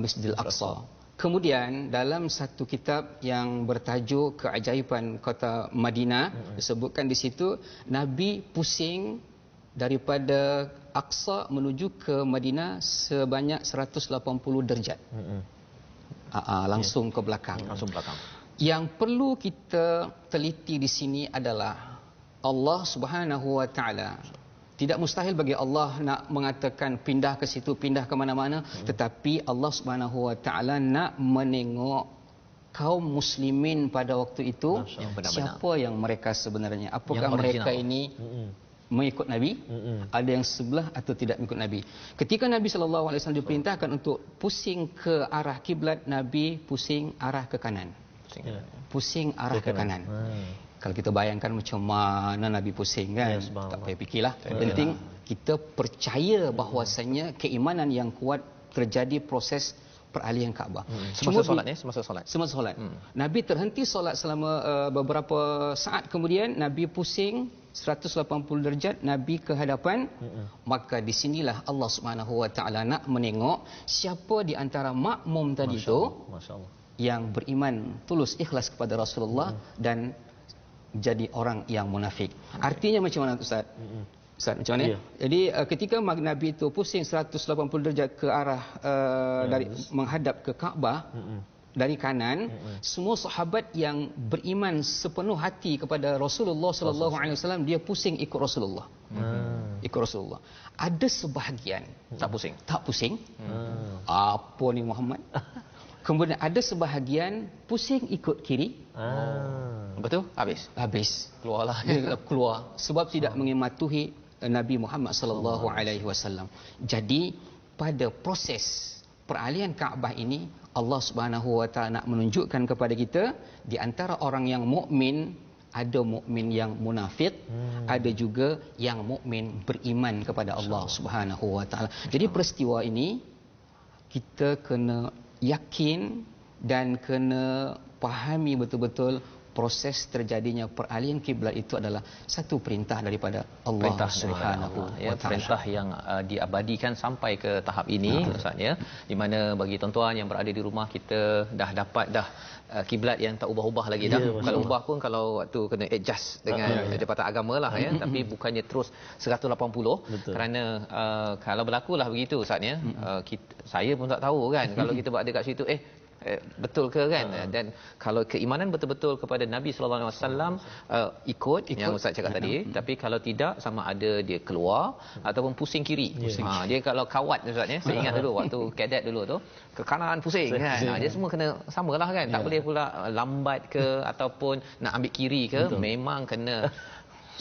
Masjidil Aqsa. Kemudian dalam satu kitab yang bertajuk Keajaiban Kota Madinah, disebutkan di situ Nabi pusing daripada Aqsa menuju ke Madinah sebanyak 180 derajat. Langsung ke belakang. Yang perlu kita teliti di sini adalah Allah Subhanahu wa taala, tidak mustahil bagi Allah nak mengatakan pindah ke situ, pindah ke mana-mana, tetapi Allah Subhanahu wa taala nak menengok kaum muslimin pada waktu itu, siapa yang mereka sebenarnya, apakah yang mereka ini mengikut Nabi, ada yang sebelah atau tidak mengikut Nabi. Ketika Nabi sallallahu alaihi wasallam diperintahkan untuk pusing ke arah kiblat, Nabi pusing arah ke kanan. Pusing arah ke kanan. Kalau kita bayangkan macam mana Nabi pusing kan, tak payah fikirlah. Penting kita percaya bahawasanya keimanan yang kuat terjadi proses peralihan Kaabah. Semasa solat. Nabi terhenti solat selama beberapa saat, kemudian Nabi pusing 180 darjat, Nabi ke hadapan. Maka di sinilah Allah Subhanahu Wa Taala nak menengok siapa di antara makmum tadi itu yang beriman tulus ikhlas kepada Rasulullah dan jadi orang yang munafik. Artinya macam mana Ustaz? Ustaz, macam mana? Jadi ketika Nabi itu pusing 180 darjat ke arah dari menghadap ke Kaabah dari kanan, semua sahabat yang beriman sepenuh hati kepada Rasulullah sallallahu alaihi wasallam dia pusing ikut Rasulullah. Ikut Rasulullah. Ada sebahagian tak pusing. Apa ni Muhammad? Kemudian ada sebahagian pusing ikut kiri. Betul? Habis. Keluarlah. Dia keluar sebab tidak mematuhi Nabi Muhammad sallallahu alaihi wasallam. Jadi pada proses peralihan Kaabah ini Allah Subhanahu wa taala nak menunjukkan kepada kita di antara orang yang mukmin ada mukmin yang munafik, ada juga yang mukmin beriman kepada Allah Subhanahu wa taala. Jadi peristiwa ini kita kena yakin dan kena pahami betul-betul proses terjadinya peralihan kiblat itu adalah satu perintah daripada Allah Subhanahu wa taala. Perintah yang diabadikan sampai ke tahap ini Ustaz ya. Di mana bagi tuan-tuan yang berada di rumah kita dah dapat kiblat yang tak ubah-ubah lagi dah. Kalau ubah pun kalau waktu kena adjust dengan Jabatan Agama lah ya, tapi bukannya terus 180. Betul. Kerana kalau berlakulah begitu Ustaz ya, saya pun tak tahu kan kalau kita berada kat situ betul ke kan. Dan kalau keimanan betul-betul kepada Nabi sallallahu alaihi wasallam ikut yang Ustaz cakap tadi, tapi kalau tidak sama ada dia keluar ataupun pusing kiri. Dia kalau kawat Ustaz ya, saya ingat dulu waktu kadet dulu tu ke kanan pusing kan. Dia semua kena samalah kan. Tak boleh pula lambat ke ataupun nak ambil kiri ke. Memang kena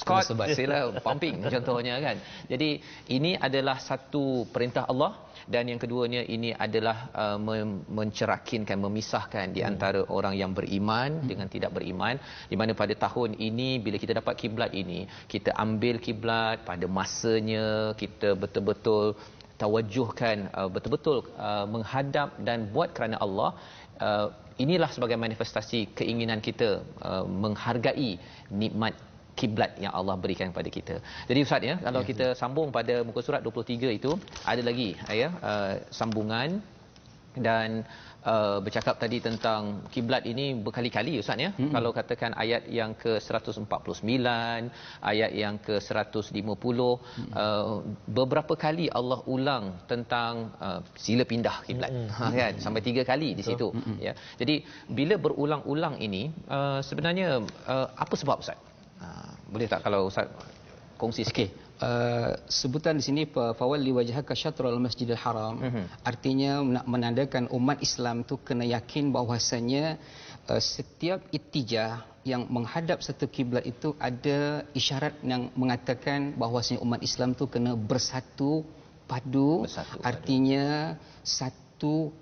Scott sila pumping contohnya kan. Jadi ini adalah satu perintah Allah. Dan yang keduanya ini adalah mencerakinkan, memisahkan di antara orang yang beriman dengan tidak beriman. Di mana pada tahun ini bila kita dapat kiblat ini, kita ambil kiblat pada masanya, kita betul-betul tawajuhkan, betul-betul menghadap dan buat kerana Allah. Inilah sebagai manifestasi keinginan kita menghargai nikmat kiblat yang Allah berikan kepada kita. Jadi Ustaz ya, kalau kita sambung pada muka surat 23 itu ada lagi sambungan dan bercakap tadi tentang kiblat ini berkali-kali Ustaz ya. Kalau katakan ayat yang ke-149, ayat yang ke-150, beberapa kali Allah ulang tentang sila pindah kiblat. Kan sampai 3 kali di situ ya. Jadi bila berulang-ulang ini sebenarnya apa sebab Ustaz? Boleh tak kalau Ustaz kongsi sikit? Sebutan di sini fawalli wajhaka syatrul masjidil haram, artinya nak menandakan umat Islam tu kena yakin bahwasanya setiap ittijah yang menghadap satu kiblat itu ada isyarat yang mengatakan bahwasanya umat Islam tu kena bersatu padu. Artinya satu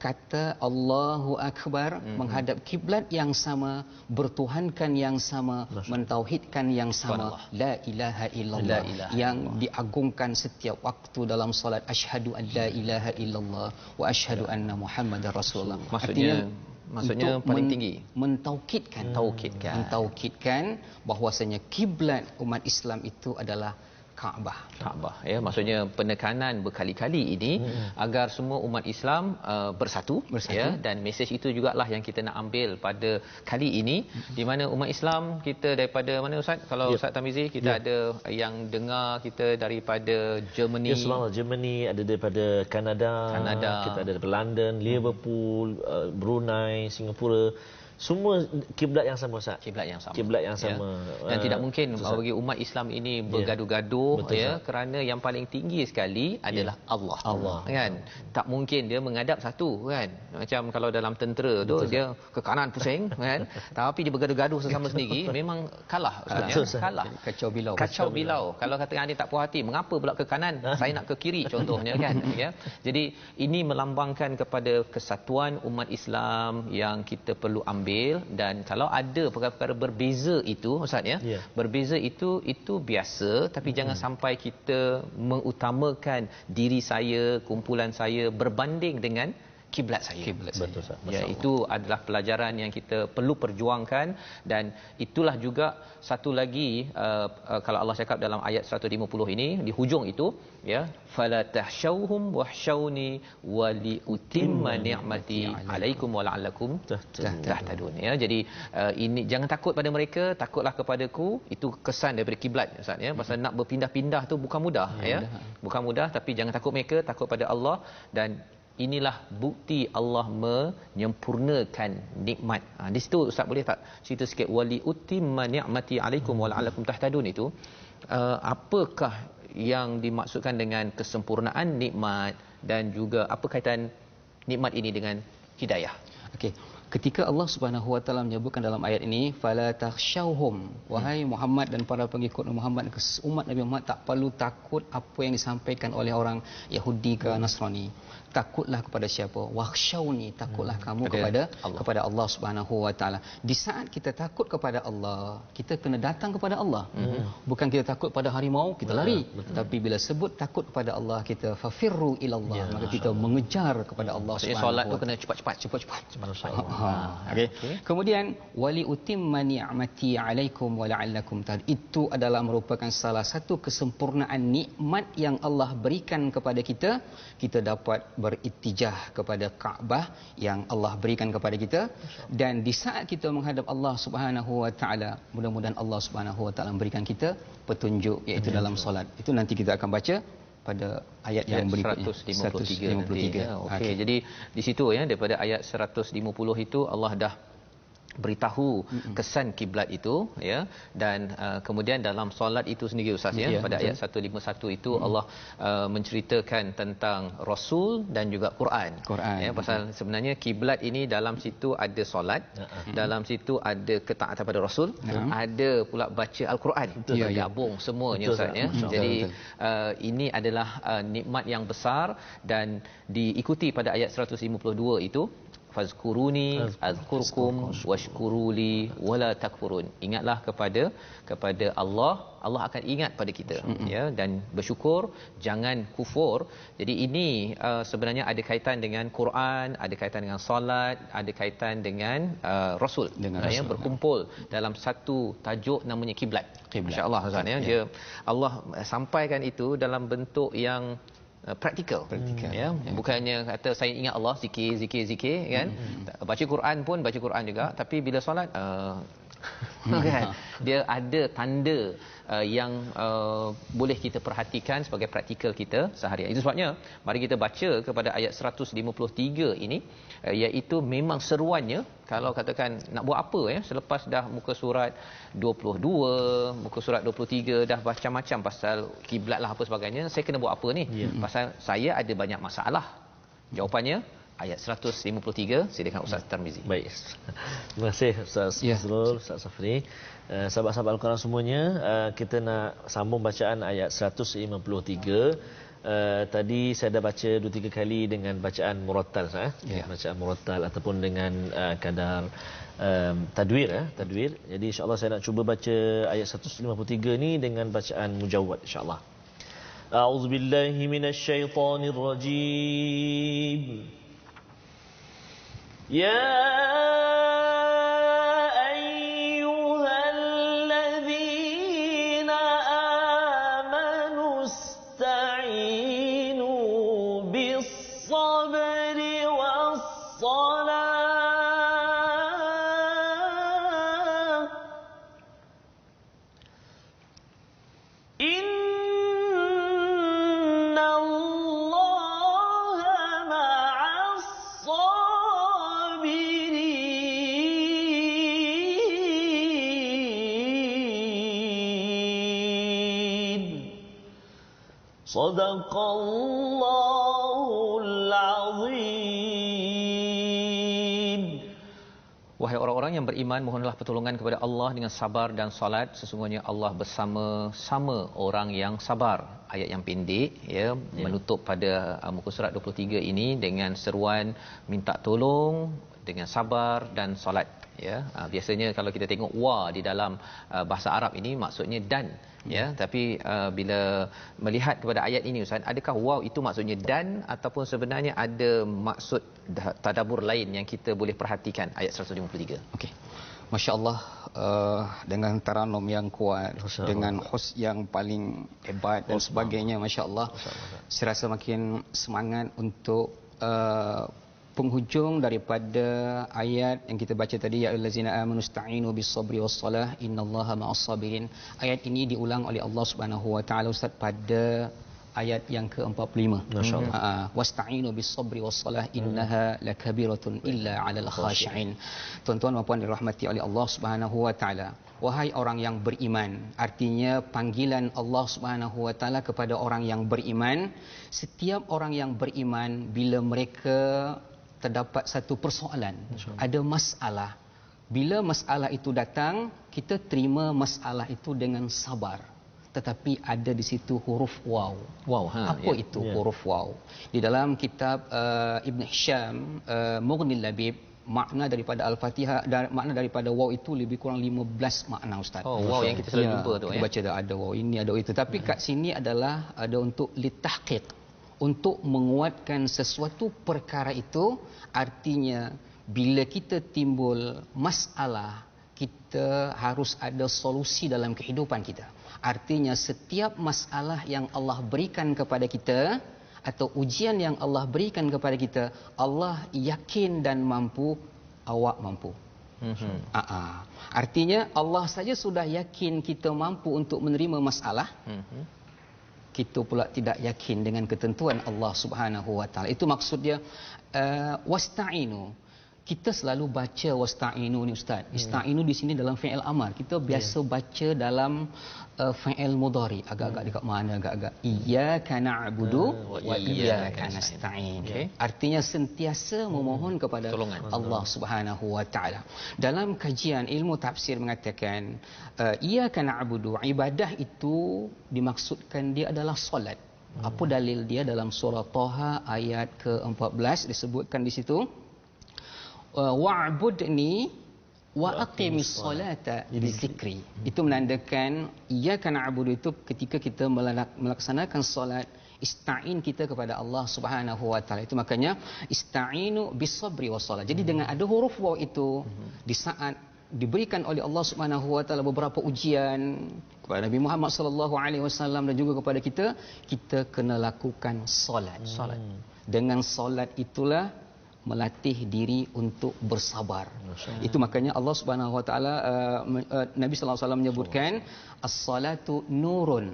kata Allahu Akbar, menghadap kiblat yang sama, bertuhankan yang sama, mentauhidkan yang sama, la ilaha illallah, yang diagungkan setiap waktu dalam solat, asyhadu an la ilaha illallah wa asyhadu anna Muhammadar Rasulullah. Maksudnya paling tinggi mentaukidkan bahwasanya kiblat umat Islam itu adalah Kaabah ya, maksudnya penekanan berkali-kali ini agar semua umat Islam bersatu ya, dan mesej itu jugalah yang kita nak ambil pada kali ini, di mana umat Islam kita daripada mana Ustaz? Kalau Ustaz Tamizi kita ada yang dengar kita daripada Germany. Germany, ada daripada Kanada, kita ada daripada London, Liverpool, Brunei, Singapura. Semua kiblat yang sama Ustaz. Kiblat yang sama. Ya. Dan tidak mungkin bagi umat Islam ini bergaduh-gaduh ya, kerana yang paling tinggi sekali adalah Allah. Kan? Tak mungkin dia menghadap satu kan. Macam kalau dalam tentera tu dia ke kanan pusing kan. Tapi dia bergaduh-gaduh sesama sendiri, memang kalah Ustaz. Kalah. Kacau bilau. Kalau katakan dia tak puas hati, mengapa pula ke kanan? Saya nak ke kiri contohnya kan ya. Jadi ini melambangkan kepada kesatuan umat Islam yang kita perlu ambil ambil, dan kalau ada perkara-perkara berbeza itu ustaz ya, berbeza itu biasa, tapi jangan sampai kita mengutamakan diri saya, kumpulan saya berbanding dengan kiblat saya. Betul Ustaz. Ya, itu adalah pelajaran yang kita perlu perjuangkan, dan itulah juga satu lagi kalau Allah cakap dalam ayat 150 ini di hujung itu ya, fala tahshawhum wahshawni wali utimma ni'mati alaikum wa la'allakum tahtadun. Ya, jadi ini jangan takut pada mereka, takutlah kepadaku. Itu kesan daripada kiblat ustaz ya. Pasal nak berpindah-pindah tu bukan mudah ya. Bukan mudah, tapi jangan takut mereka, takut pada Allah, dan inilah bukti Allah menyempurnakan nikmat. Di situ ustaz boleh tak cerita sikit wali utimma ni'mati alaikum wa la'allakum tahtadun itu apakah yang dimaksudkan dengan kesempurnaan nikmat, dan juga apa kaitan nikmat ini dengan hidayah? Okey. Ketika Allah Subhanahu Wa Taala menyebutkan dalam ayat ini, fala takhshawhum, wahai Muhammad dan para pengikut Muhammad, umat Nabi Muhammad tak perlu takut apa yang disampaikan oleh orang Yahudi ke Nasrani. Takutlah kepada siapa? Wakhshawni, takutlah kamu kepada Allah Subhanahu Wa Taala. Di saat kita takut kepada Allah, kita kena datang kepada Allah. Bukan kita takut pada harimau kita lari, tapi bila sebut takut kepada Allah, kita fafirru ilallah, maka kita mengejar kepada Allah Subhanahu. Solat tu kena cepat-cepat. Okay. Kemudian wali utimma ni'mati alaikum wa la'allakum tahtadun. Itu adalah merupakan salah satu kesempurnaan nikmat yang Allah berikan kepada kita. Kita dapat berittijah kepada Kaabah yang Allah berikan kepada kita, dan di saat kita menghadap Allah Subhanahu Wa Taala, mudah-mudahan Allah Subhanahu Wa Taala memberikan kita petunjuk, iaitu dalam solat. Itu nanti kita akan baca pada ayat yang berikutnya 153. Okey, jadi di situ ya, daripada ayat 150 itu Allah dah beritahu kesan kiblat itu ya, dan kemudian dalam solat itu sendiri ustaz ya, pada ayat 151 itu Allah menceritakan tentang rasul dan juga Quran. Ya, pasal sebenarnya kiblat ini dalam situ ada solat, dalam situ ada ketaatan pada rasul, ada pula baca al-Quran. Gabung semuanya ustaz ya. Jadi ini adalah nikmat yang besar, dan diikuti pada ayat 152 itu fazkuruni azkurkum washkuruli wala takfurun. Ingatlah kepada Allah, Allah akan ingat pada kita ya, dan bersyukur, jangan kufur. Jadi ini sebenarnya ada kaitan dengan Quran, ada kaitan dengan solat, ada kaitan dengan rasul, ya, berkumpul dalam satu tajuk namanya kiblat. Masya-Allah ustaz ya. Dia Allah sampaikan itu dalam bentuk yang praktikal ya, bukannya kata saya ingat Allah zikir kan. Baca Quran pun baca Quran juga, tapi bila solat kan dia ada tanda yang boleh kita perhatikan sebagai praktikal kita seharian. Itu sebabnya mari kita baca kepada ayat 153 ini, iaitu memang seruannya kalau katakan nak buat apa ya, selepas dah muka surat 22, muka surat 23 dah macam-macam pasal kiblat lah apa sebagainya, saya kena buat apa ni? Pasal saya ada banyak masalah. Jawapannya ayat 153. Silakan Ustaz Tarmizi. Baik. Terima kasih Ustaz Fazrul, Ustaz Safri. Sahabat-sahabat Al-Quran semuanya, kita nak sambung bacaan ayat 153. Tadi saya dah baca 2-3 kali dengan bacaan murattal bacaan murattal ataupun dengan kadar tadwir tadwir. Jadi insya-Allah saya nak cuba baca ayat 153 ni dengan bacaan mujawwad insya-Allah. A'udzubillahi minasyaitonirrajim. Ya ayyuhalladzina amanu ista'inu bis-sabri was-salah. Sadaqallahul azim. Wahai orang-orang yang beriman, mohonlah pertolongan kepada Allah dengan sabar dan salat. Sesungguhnya Allah bersama-sama orang yang sabar. Ayat yang pendek menutup pada muka surat 23 ini dengan seruan minta tolong dengan sabar dan salat ya. Biasanya kalau kita tengok wa di dalam bahasa Arab ini maksudnya dan, ya. Tapi bila melihat kepada ayat ini Ustaz, adakah waw itu maksudnya dan ataupun sebenarnya ada maksud tadabbur lain yang kita boleh perhatikan ayat 153? Okey. Masya-Allah, dengan taranum yang kuat, dengan hus yang paling hebat dan sebagainya, masya-Allah. Saya rasa makin semangat untuk penghujung daripada ayat yang kita baca tadi, ya ayyuhallazina amanu ista'inu bis-sabri was-salah innallaha ma'as-sabirin. Ayat ini diulang oleh Allah Subhanahu wa taala Ustaz pada ayat yang ke-45. Masyaallah. Wasta'inu bis-sabri was-salah innaha lakabiratun illa 'alal khashi'in. Tuan-tuan dan puan dirahmati oleh Allah Subhanahu wa taala. Wahai orang yang beriman, artinya panggilan Allah Subhanahu wa taala kepada orang yang beriman. Setiap orang yang beriman, bila mereka terdapat satu persoalan, ada masalah, bila masalah itu datang, kita terima masalah itu dengan sabar. Tetapi ada di situ huruf waw. Apa itu huruf waw? Di dalam kitab Ibn Hisham, Mughnil Labib, makna daripada Al-Fatihah, makna daripada waw itu lebih kurang 15 makna Ustaz. Waw yang kita selalu jumpa tu, kita baca ada waw ini, ada itu. Tapi kat sini adalah ada untuk litahqiq, untuk menguatkan sesuatu perkara itu. Artinya bila kita timbul masalah, kita harus ada solusi dalam kehidupan kita. Artinya setiap masalah yang Allah berikan kepada kita atau ujian yang Allah berikan kepada kita, Allah yakin dan mampu, awak mampu. Artinya Allah saja sudah yakin kita mampu untuk menerima masalah. Kita pula tidak yakin dengan ketentuan Allah Subhanahu wa taala. Itu maksud dia wasta'inu. Kita selalu baca wasta'inu ni Ustaz. Ista'inu di sini dalam fi'il amar. Kita biasa baca dalam fi'il mudhari. Agak-agak dekat mana, agak-agak iyyaka na'budu wa iyyaka nasta'in. Artinya sentiasa memohon kepada Allah Subhanahu wa taala. Dalam kajian ilmu tafsir mengatakan iyyaka na'budu, ibadah itu dimaksudkan dia adalah solat. Apa dalil dia? Dalam surah Taha ayat ke-14 disebutkan di situ, wa'budni wa aqimis solata li zikri. Itu menandakan iyyaka na'budu itu ketika kita melaksanakan solat, ista'in kita kepada Allah Subhanahu wa taala. Itu makanya ista'inu bis-sabri was-salah. Jadi dengan ada huruf waw itu, di saat diberikan oleh Allah Subhanahu wa taala beberapa ujian kepada Nabi Muhammad sallallahu alaihi wasallam dan juga kepada kita, kita kena lakukan solat. Dengan solat itulah melatih diri untuk bersabar. Itu makanya Allah Subhanahu wa taala, Nabi sallallahu alaihi wasallam menyebutkan as-salatu nurun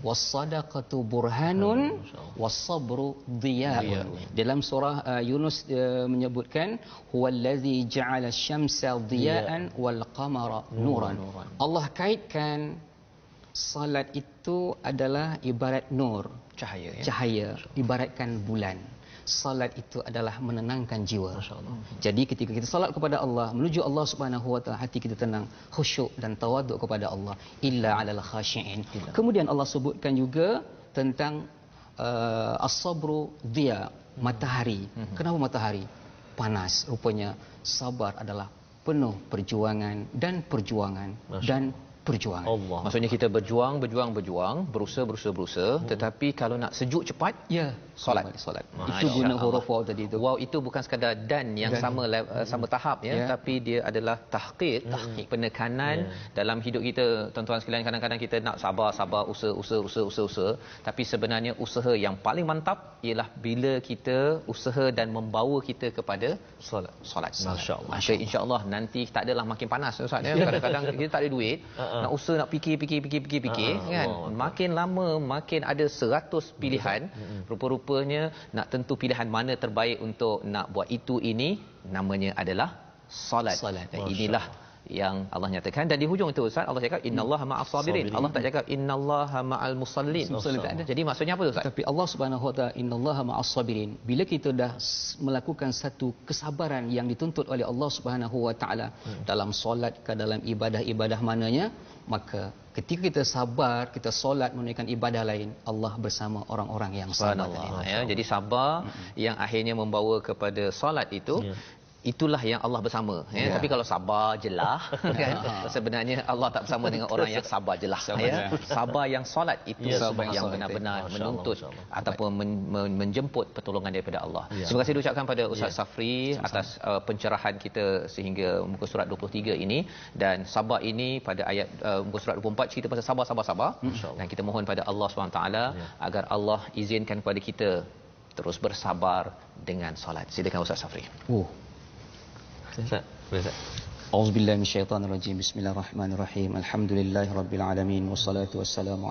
was-sadaqatu burhanun was-sabru dhiya'un. Dalam surah Yunus menyebutkan huwallazi ja'ala asy-syamsa dhiya'an wal qamara nuran. Allah kaitkan salat itu adalah ibarat nur, cahaya, ibaratkan bulan. Salat itu adalah menenangkan jiwa. Jadi ketika kita salat kepada Allah, menuju Allah Subhanahu wa taala, hati kita tenang, khusyuk dan tawaduk kepada Allah. Illa 'alal khashi'in. Kemudian Allah sebutkan juga tentang as-sabru dhiya, matahari. Kenapa matahari? Panas. Rupanya sabar adalah penuh perjuangan dan perjuangan dan perjuangan. Maksudnya kita berjuang, berusaha, tetapi kalau nak sejuk cepat, solat. Itu guna huruf waw tadi itu. Waw itu bukan sekadar dan yang sama tahap tapi dia adalah tahqiq, penekanan dalam hidup kita. Tuan-tuan sekalian, kadang-kadang kita nak sabar, usaha, tapi sebenarnya usaha yang paling mantap ialah bila kita usaha dan membawa kita kepada solat. Masya-Allah. Maka insya-Allah nanti tak adalah makin panas Ustaz ya. Kadang-kadang kita tak ada duit, nak usaha nak fikir kan. Makin lama makin ada 100 pilihan. Rupa-rupanya nak tentu pilihan mana terbaik untuk nak buat itu ini, namanya adalah solat. Dan inilah yang Allah nyatakan. Dan di hujung itu Ustaz, Allah cakap innallaha ma'as sabirin. Allah tak cakap innallaha ma'al musallin. Tak ada. Jadi maksudnya apa tu Ustaz? Tapi Allah Subhanahu wa taala innallaha ma'as sabirin. Bila kita dah melakukan satu kesabaran yang dituntut oleh Allah Subhanahu wa taala dalam solat ke dalam ibadah-ibadah mananya, maka ketika kita sabar, kita solat menunaikan ibadah lain, Allah bersama orang-orang yang sabar. Jadi sabar yang akhirnya membawa kepada solat itu itulah yang Allah bersama ya. Tapi kalau sabar jelah kan, sebenarnya Allah tak bersama dengan orang yang sabar jelah ya. Sabar yang solat itu yang benar-benar menuntut ataupun menjemput pertolongan daripada Allah. Terima kasih diucapkan pada Ustaz Safri atas pencerahan kita sehingga muka surat 23 ini, dan sabar ini pada ayat muka surat 24 cerita pasal sabar, dan kita mohon pada Allah SWT agar Allah izinkan kepada kita terus bersabar dengan solat. Silakan Ustaz Safri. Auzubillahi minasyaitonirrajim. Bismillahirrahmanirrahim. Alhamdulillahirabbil alamin wassalatu wassalamu